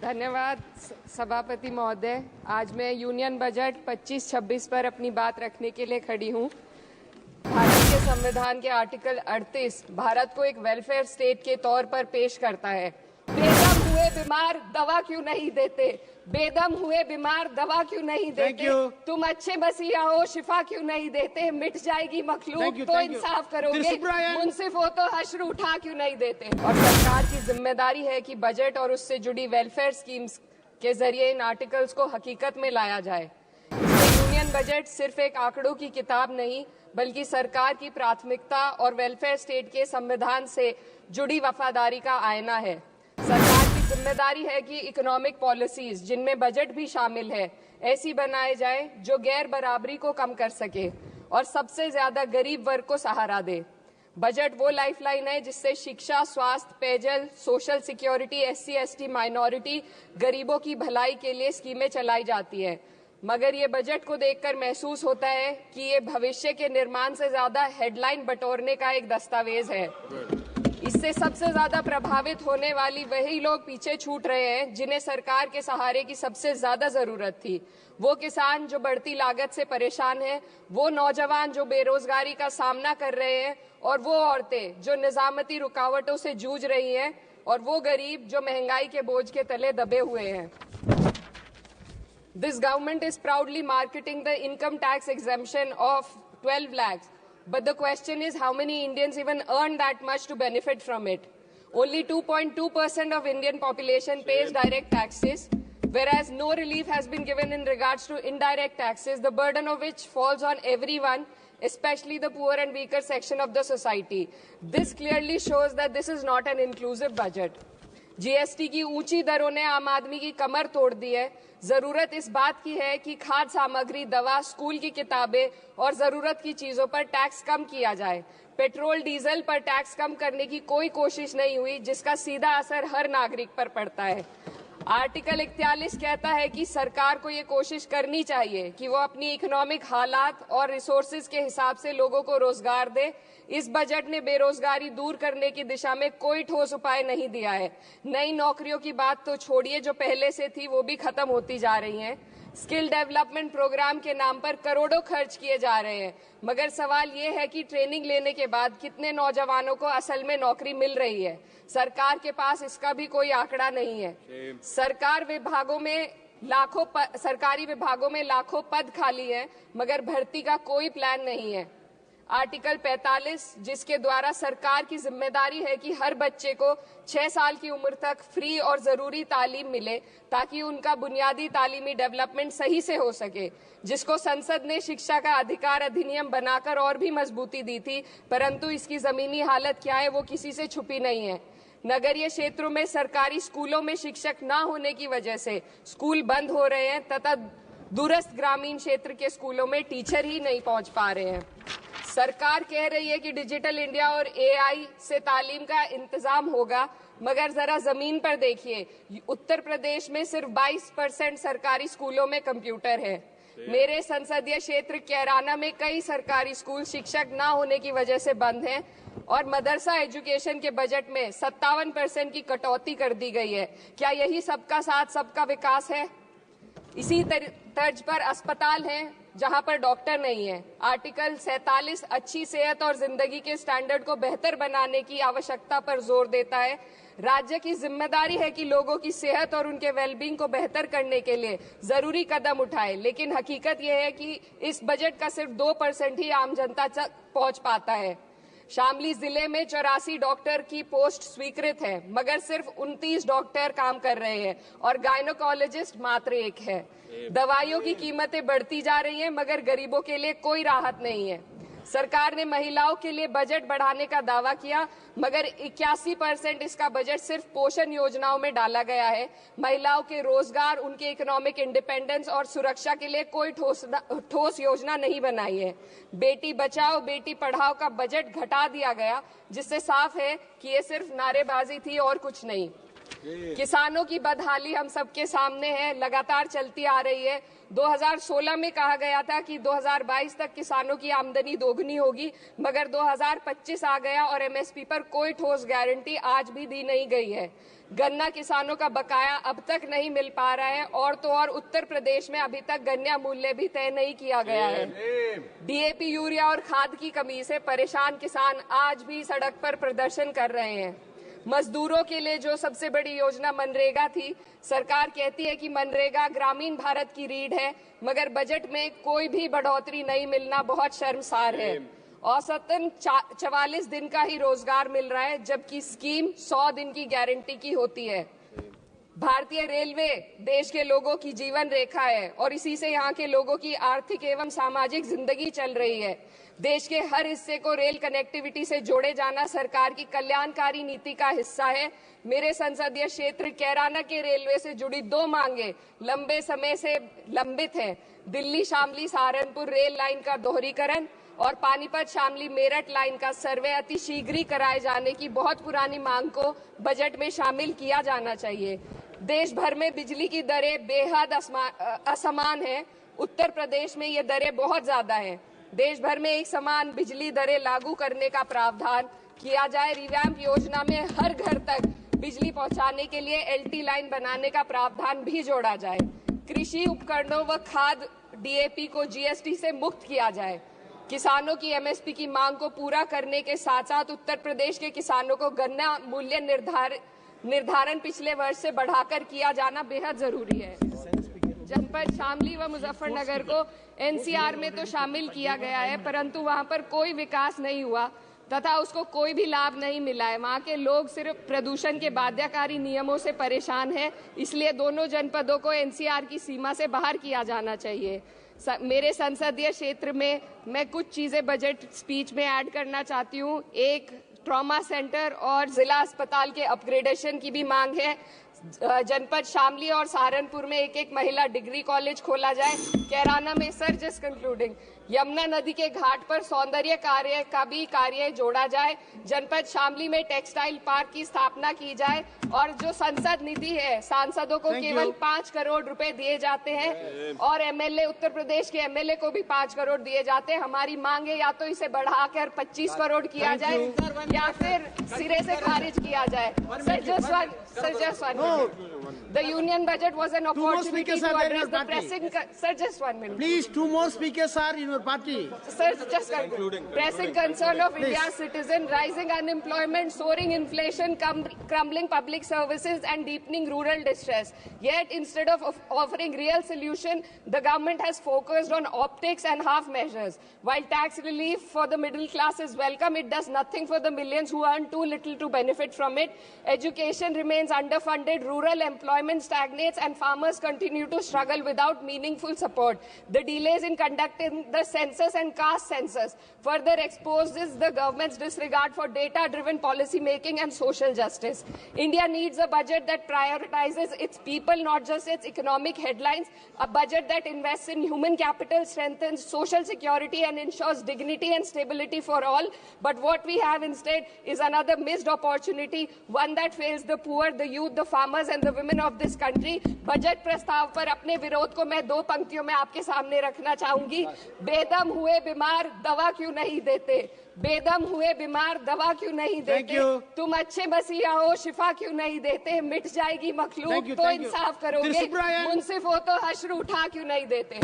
धन्यवाद सभापति महोदय। आज मैं यूनियन बजट 25-26 पर अपनी बात रखने के लिए खड़ी हूँ। भारत के संविधान के आर्टिकल 38 भारत को एक वेलफेयर स्टेट के तौर पर पेश करता है। बेदम हुए बीमार दवा क्यों नहीं देते? बेदम हुए बीमार दवा क्यों नहीं देते? तुम अच्छे मसीहा हो, शिफा क्यों नहीं देते? मिट जाएगी मखलूक तो इंसाफ करोगे, मुंसिफ हो तो हश्र उठा क्यों नहीं देते? और सरकार की जिम्मेदारी है कि बजट और उससे जुड़ी वेलफेयर स्कीम्स के जरिए इन आर्टिकल्स को हकीकत में लाया जाए। यूनियन बजट सिर्फ एक आंकड़ों की किताब नहीं, बल्कि सरकार की प्राथमिकता और वेलफेयर स्टेट के संविधान से जुड़ी वफादारी का आईना है। सरकार की जिम्मेदारी है कि इकोनॉमिक पॉलिसीज, जिनमें बजट भी शामिल है, ऐसी बनाए जाए जो गैर बराबरी को कम कर सके और सबसे ज्यादा गरीब वर्ग को सहारा दे। बजट वो लाइफलाइन है जिससे शिक्षा, स्वास्थ्य, पेयजल, सोशल सिक्योरिटी, SC/ST माइनॉरिटी, गरीबों की भलाई के लिए स्कीमें चलाई जाती है। मगर ये बजट को देखकर महसूस होता है कि ये भविष्य के निर्माण से ज्यादा हेडलाइन बटोरने का एक दस्तावेज है। इससे सबसे ज्यादा प्रभावित होने वाली वही लोग पीछे छूट रहे हैं जिन्हें सरकार के सहारे की सबसे ज्यादा जरूरत थी। वो किसान जो बढ़ती लागत से परेशान हैं, वो नौजवान जो बेरोजगारी का सामना कर रहे हैं, और वो औरतें जो निजामती रुकावटों से जूझ रही हैं, और वो गरीब जो महंगाई के बोझ के तले दबे हुए हैं। This government is proudly marketing the income tax exemption of 12 lakhs. But the question is, how many Indians even earn that much to benefit from it? Only 2.2% of Indian population pays direct taxes, whereas no relief has been given in regards to indirect taxes, the burden of which falls on everyone, especially the poor and weaker section of the society. This clearly shows that this is not an inclusive budget. GST की ऊंची दरों ने आम आदमी की कमर तोड़ दी है। जरूरत इस बात की है कि खाद्य सामग्री, दवा, स्कूल की किताबें और जरूरत की चीजों पर टैक्स कम किया जाए। पेट्रोल, डीजल पर टैक्स कम करने की कोई कोशिश नहीं हुई, जिसका सीधा असर हर नागरिक पर पड़ता है। आर्टिकल 41 कहता है कि सरकार को ये कोशिश करनी चाहिए कि वो अपनी इकोनॉमिक हालात और रिसोर्सेज के हिसाब से लोगों को रोजगार दे। इस बजट ने बेरोजगारी दूर करने की दिशा में कोई ठोस उपाय नहीं दिया है। नई नौकरियों की बात तो छोड़िए, जो पहले से थी वो भी खत्म होती जा रही हैं। स्किल डेवलपमेंट प्रोग्राम के नाम पर करोड़ों खर्च किए जा रहे हैं, मगर सवाल ये है कि ट्रेनिंग लेने के बाद कितने नौजवानों को असल में नौकरी मिल रही है। सरकार के पास इसका भी कोई आंकड़ा नहीं है। सरकारी विभागों में लाखों पद खाली हैं, मगर भर्ती का कोई प्लान नहीं है। आर्टिकल 45, जिसके द्वारा सरकार की जिम्मेदारी है कि हर बच्चे को 6 साल की उम्र तक फ्री और जरूरी तालीम मिले ताकि उनका बुनियादी तालीमी डेवलपमेंट सही से हो सके, जिसको संसद ने शिक्षा का अधिकार अधिनियम बनाकर और भी मजबूती दी थी, परंतु इसकी जमीनी हालत क्या है वो किसी से छुपी नहीं है। नगरीय क्षेत्रों में सरकारी स्कूलों में शिक्षक न होने की वजह से स्कूल बंद हो रहे हैं तथा दूरस्थ ग्रामीण क्षेत्र के स्कूलों में टीचर ही नहीं पहुंच पा रहे हैं। सरकार कह रही है कि डिजिटल इंडिया और AI से तालीम का इंतजाम होगा, मगर जरा जमीन पर देखिए, उत्तर प्रदेश में सिर्फ 22% सरकारी स्कूलों में कंप्यूटर है। मेरे संसदीय क्षेत्र कैराना में कई सरकारी स्कूल शिक्षक न होने की वजह से बंद हैं और मदरसा एजुकेशन के बजट में 57% की कटौती कर दी गई है। क्या यही सबका साथ सबका विकास है? इसी तर्ज पर अस्पताल हैं जहां पर डॉक्टर नहीं है। आर्टिकल 47 अच्छी सेहत और जिंदगी के स्टैंडर्ड को बेहतर बनाने की आवश्यकता पर जोर देता है। राज्य की जिम्मेदारी है कि लोगों की सेहत और उनके वेलबींग को बेहतर करने के लिए जरूरी कदम उठाए, लेकिन हकीकत यह है कि इस बजट का सिर्फ 2% ही आम जनता तक पहुंच पाता है। शामली जिले में 84 डॉक्टर की पोस्ट स्वीकृत है, मगर सिर्फ 29 डॉक्टर काम कर रहे हैं और गायनोकोलॉजिस्ट मात्र 1 है। दवाइयों की कीमतें बढ़ती जा रही हैं, मगर गरीबों के लिए कोई राहत नहीं है। सरकार ने महिलाओं के लिए बजट बढ़ाने का दावा किया, मगर 81% इसका बजट सिर्फ पोषण योजनाओं में डाला गया है। महिलाओं के रोजगार, उनके इकोनॉमिक इंडिपेंडेंस और सुरक्षा के लिए कोई ठोस योजना नहीं बनाई है। बेटी बचाओ बेटी पढ़ाओ का बजट घटा दिया गया, जिससे साफ है कि ये सिर्फ नारेबाजी थी और कुछ नहीं। किसानों की बदहाली हम सबके सामने है, लगातार चलती आ रही है। 2016 में कहा गया था कि 2022 तक किसानों की आमदनी दोगुनी होगी, मगर 2025 आ गया और एमएसपी पर कोई ठोस गारंटी आज भी दी नहीं गई है। गन्ना किसानों का बकाया अब तक नहीं मिल पा रहा है और तो और उत्तर प्रदेश में अभी तक गन्ना मूल्य भी तय नहीं किया गया है। डीएपी, यूरिया और खाद की कमी से परेशान किसान आज भी सड़क पर प्रदर्शन कर रहे हैं। मजदूरों के लिए जो सबसे बड़ी योजना मनरेगा थी, सरकार कहती है कि मनरेगा ग्रामीण भारत की रीढ़ है, मगर बजट में कोई भी बढ़ोतरी नहीं मिलना बहुत शर्मसार है। औसतन 44 दिन का ही रोजगार मिल रहा है, जबकि स्कीम 100 दिन की गारंटी की होती है। भारतीय रेलवे देश के लोगों की जीवन रेखा है और इसी से यहाँ के लोगों की आर्थिक एवं सामाजिक जिंदगी चल रही है। देश के हर हिस्से को रेल कनेक्टिविटी से जोड़े जाना सरकार की कल्याणकारी नीति का हिस्सा है। मेरे संसदीय क्षेत्र कैराना के रेलवे से जुड़ी 2 मांगे लंबे समय से लंबित हैं। दिल्ली शामली सहारनपुर रेल लाइन का दोहरीकरण और पानीपत शामली मेरठ लाइन का सर्वे अति शीघ्र ही कराए जाने की बहुत पुरानी मांग को बजट में शामिल किया जाना चाहिए। देश भर में बिजली की दरें बेहद असमान है। उत्तर प्रदेश में ये दरें बहुत ज्यादा हैं। देश भर में एक समान बिजली दरें लागू करने का प्रावधान किया जाए। रिवैम्प योजना में हर घर तक बिजली पहुंचाने के लिए एलटी लाइन बनाने का प्रावधान भी जोड़ा जाए। कृषि उपकरणों व खाद डीएपी को जीएसटी से मुक्त किया जाए। किसानों की एमएसपी की मांग को पूरा करने के साथ साथ उत्तर प्रदेश के किसानों को गन्ना मूल्य निर्धारण पिछले वर्ष से बढ़ाकर किया जाना बेहद जरूरी है। जनपद शामली व मुजफ्फरनगर को एनसीआर में तो शामिल किया गया है, परंतु वहां पर कोई विकास नहीं हुआ तथा उसको कोई भी लाभ नहीं मिला है। वहां के लोग सिर्फ प्रदूषण के बाध्यकारी नियमों से परेशान हैं, इसलिए दोनों जनपदों को एनसीआर की सीमा से बाहर किया जाना चाहिए। मेरे संसदीय क्षेत्र में मैं कुछ चीजें बजट स्पीच में ऐड करना चाहती हूँ। एक, ट्रॉमा सेंटर और जिला अस्पताल के अपग्रेडेशन की भी मांग है। जनपद शामली और सहारनपुर में एक महिला डिग्री कॉलेज खोला जाए। कैराना में जस्ट कंक्लूडिंग, यमुना नदी के घाट पर सौंदर्य कार्य का भी कार्य जोड़ा जाए। जनपद शामली में टेक्सटाइल पार्क की स्थापना की जाए और जो संसद निधि है, सांसदों को केवल 5 करोड़ रुपए दिए जाते हैं और एमएलए, उत्तर प्रदेश के एमएलए को भी 5 करोड़ दिए जाते हैं। हमारी मांग है या तो इसे बढ़ाकर 25 करोड़ किया जाए या फिर सिरे से खारिज किया जाए। The union budget was an opportunity to address the pressing. Sir, just 1 minute. Please, 2 more speakers are in your party. Sir, just pressing concern of India's citizen, rising unemployment, soaring inflation, crumbling public services, and deepening rural distress. Yet, instead of offering real solution, the government has focused on optics and half measures. While tax relief for the middle class is welcome, it does nothing for the millions who earn too little to benefit from it. Education remains underfunded, rural employment stagnates, and farmers continue to struggle without meaningful support. The delays in conducting the census and caste census further exposes the government's disregard for data-driven policy making and social justice. India needs a budget that prioritizes its people, not just its economic headlines, a budget that invests in human capital, strengthens social security, and ensures dignity and stability for all. But what we have instead is another missed opportunity, one that fails the poor, the youth, the farmers, and the women of this country. Budget प्रस्ताव पर अपने विरोध को मैं 2 पंक्तियों में आपके सामने रखना चाहूंगी। बेदम हुए बीमार दवा क्यों नहीं देते? बेदम हुए बीमार दवा क्यों नहीं देते? तुम अच्छे मसीहा हो, शिफा क्यों नहीं देते? मिट जाएगी मखलूक तो इंसाफ करोगे, मुंसिफ हो तो हश्र उठा क्यों नहीं देते?